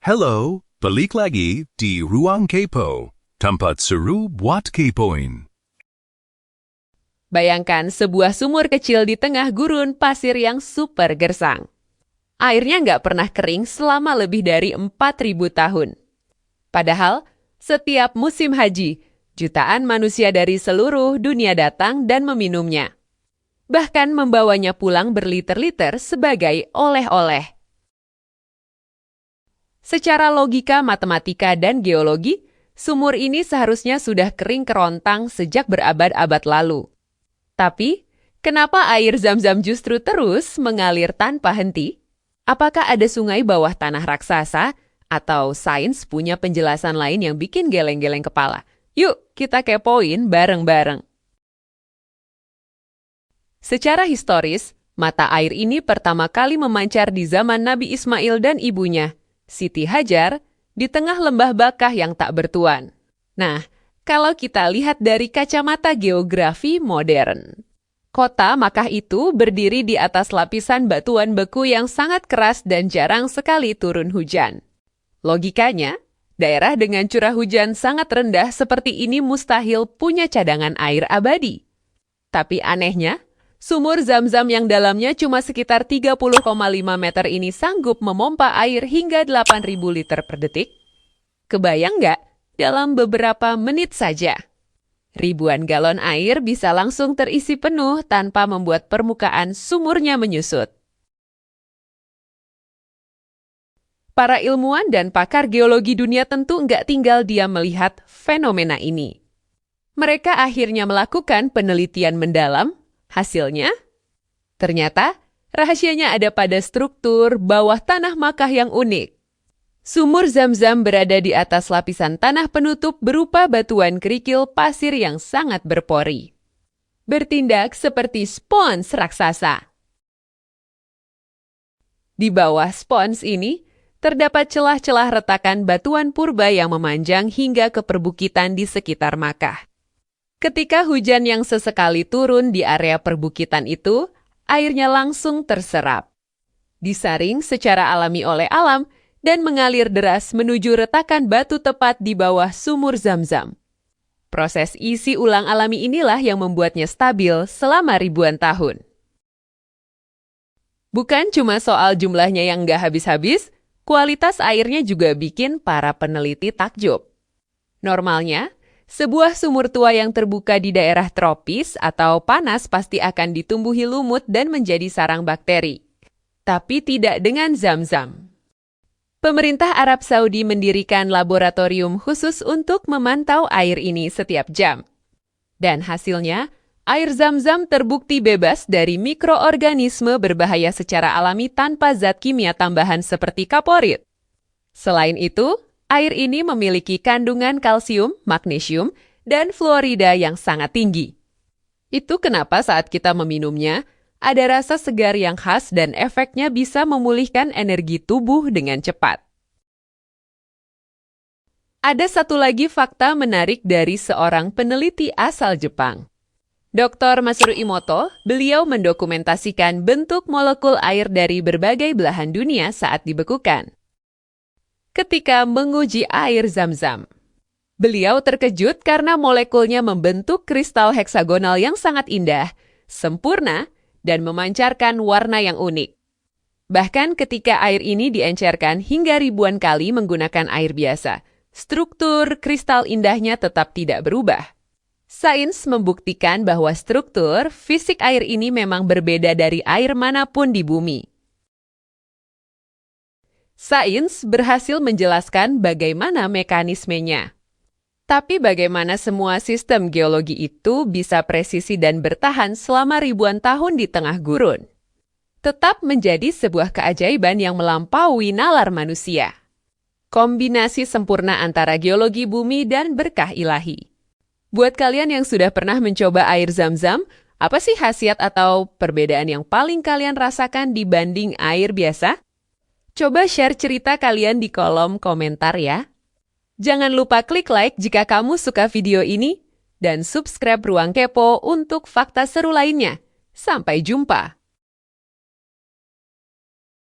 Hello, balik lagi di Ruang Kepo, tempat seru buat kepoin. Bayangkan sebuah sumur kecil di tengah gurun pasir yang super gersang. Airnya nggak pernah kering selama lebih dari 4.000 tahun. Padahal, setiap musim haji, jutaan manusia dari seluruh dunia datang dan meminumnya. Bahkan membawanya pulang berliter-liter sebagai oleh-oleh. Secara logika, matematika, dan geologi, sumur ini seharusnya sudah kering kerontang sejak berabad-abad lalu. Tapi, kenapa air Zam-Zam justru terus mengalir tanpa henti? Apakah ada sungai bawah tanah raksasa? Atau sains punya penjelasan lain yang bikin geleng-geleng kepala? Yuk, kita kepoin bareng-bareng. Secara historis, mata air ini pertama kali memancar di zaman Nabi Ismail dan ibunya, Siti Hajar, di tengah lembah Bakah yang tak bertuan. Nah, kalau kita lihat dari kacamata geografi modern, kota Makkah itu berdiri di atas lapisan batuan beku yang sangat keras dan jarang sekali turun hujan. Logikanya, daerah dengan curah hujan sangat rendah seperti ini mustahil punya cadangan air abadi. Tapi anehnya, sumur Zam-Zam yang dalamnya cuma sekitar 30,5 meter ini sanggup memompa air hingga 8.000 liter per detik. Kebayang nggak? Dalam beberapa menit saja, ribuan galon air bisa langsung terisi penuh tanpa membuat permukaan sumurnya menyusut. Para ilmuwan dan pakar geologi dunia tentu nggak tinggal diam melihat fenomena ini. Mereka akhirnya melakukan penelitian mendalam. Hasilnya, ternyata rahasianya ada pada struktur bawah tanah Makkah yang unik. Sumur Zam-Zam berada di atas lapisan tanah penutup berupa batuan kerikil pasir yang sangat berpori. Bertindak seperti spons raksasa. Di bawah spons ini, terdapat celah-celah retakan batuan purba yang memanjang hingga ke perbukitan di sekitar Makkah. Ketika hujan yang sesekali turun di area perbukitan itu, airnya langsung terserap, disaring secara alami oleh alam, dan mengalir deras menuju retakan batu tepat di bawah sumur Zam-Zam. Proses isi ulang alami inilah yang membuatnya stabil selama ribuan tahun. Bukan cuma soal jumlahnya yang nggak habis-habis, kualitas airnya juga bikin para peneliti takjub. Normalnya, sebuah sumur tua yang terbuka di daerah tropis atau panas pasti akan ditumbuhi lumut dan menjadi sarang bakteri. Tapi tidak dengan Zam-Zam. Pemerintah Arab Saudi mendirikan laboratorium khusus untuk memantau air ini setiap jam. Dan hasilnya, air Zam-Zam terbukti bebas dari mikroorganisme berbahaya secara alami tanpa zat kimia tambahan seperti kaporit. Selain itu, air ini memiliki kandungan kalsium, magnesium, dan fluorida yang sangat tinggi. Itu kenapa saat kita meminumnya, ada rasa segar yang khas dan efeknya bisa memulihkan energi tubuh dengan cepat. Ada satu lagi fakta menarik dari seorang peneliti asal Jepang. Dr. Masaru Emoto, beliau mendokumentasikan bentuk molekul air dari berbagai belahan dunia saat dibekukan. Ketika menguji air Zam-Zam, beliau terkejut karena molekulnya membentuk kristal heksagonal yang sangat indah, sempurna, dan memancarkan warna yang unik. Bahkan ketika air ini diencerkan hingga ribuan kali menggunakan air biasa, struktur kristal indahnya tetap tidak berubah. Sains membuktikan bahwa struktur fisik air ini memang berbeda dari air manapun di bumi. Sains berhasil menjelaskan bagaimana mekanismenya. Tapi bagaimana semua sistem geologi itu bisa presisi dan bertahan selama ribuan tahun di tengah gurun? Tetap menjadi sebuah keajaiban yang melampaui nalar manusia. Kombinasi sempurna antara geologi bumi dan berkah ilahi. Buat kalian yang sudah pernah mencoba air Zam-Zam, apa sih khasiat atau perbedaan yang paling kalian rasakan dibanding air biasa? Coba share cerita kalian di kolom komentar ya. Jangan lupa klik like jika kamu suka video ini, dan subscribe Ruang Kepo untuk fakta seru lainnya. Sampai jumpa!